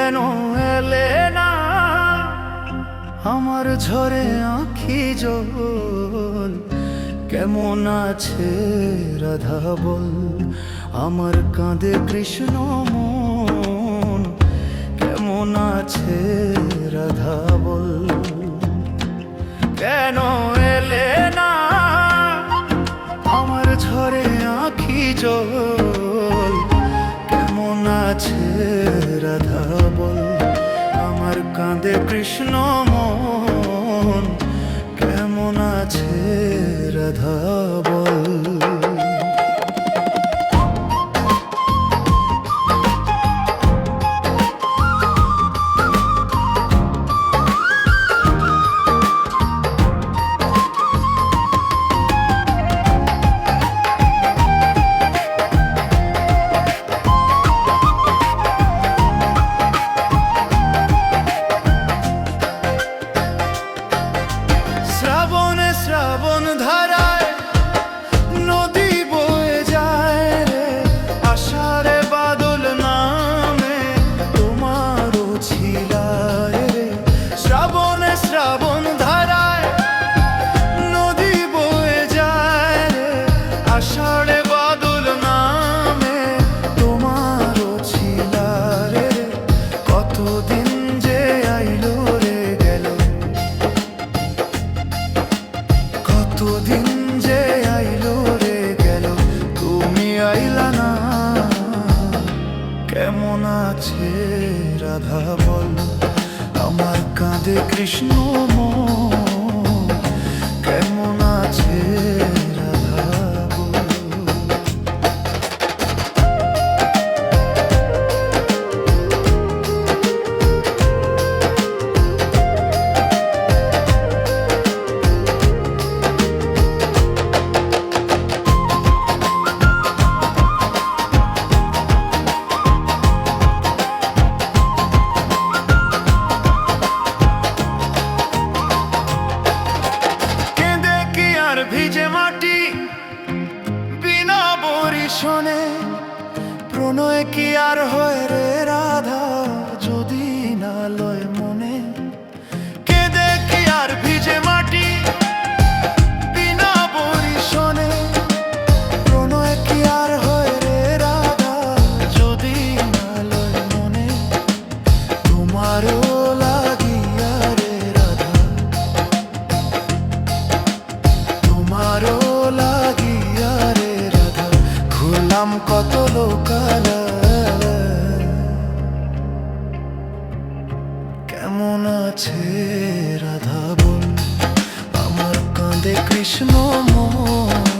কেন এলে না আমার ঝরে আঁখি জল? কেমন আছে রাধা বল? আমার কাঁদে কৃষ্ণ মন, কেমন আছে রাধা বল? কেন এলে না আমার ঝরে আঁখি জল? কেমন আছে রাধা বল? আমার কাঁদে কৃষ্ণ মন, কেমন আছে রাধা বল? শ্রাবণ ধারায় নদী বয়ে যায় রে, আষাঢ়ে বাদল নামে তোমারও ছিলায় রে। শ্রাবণ ধারায় নদী বয়ে যায় রে, আষাঢ়ে বাদল নামে তোমারও ছিলায় রে। কতদিন যে আইলো রে গেল, কতদিন যে আইলো রে গেল, তুমি আইলা না। কেমন আছে রাধা বল? আমার কাঁদে কৃষ্ণ মন, কেমন আছে রাধা বল? ভিজে মাটি বিনা বরিশনে, প্রণয় কি আর হয় রে রাধা যদি না লয় মনে? কেঁদে কি আর ভিজে মাটি বিনা বরিশনে, প্রণয় কি আর হয় রে রাধা যদি না লয় মনে? তোমারও লাগিয়া রে রাধা, তোমারও লাগিয়া রে রাধা, খুললাম কত লোকালয়। কেমন আছে রাধা বল? আমার কাঁদে কৃষ্ণ মন,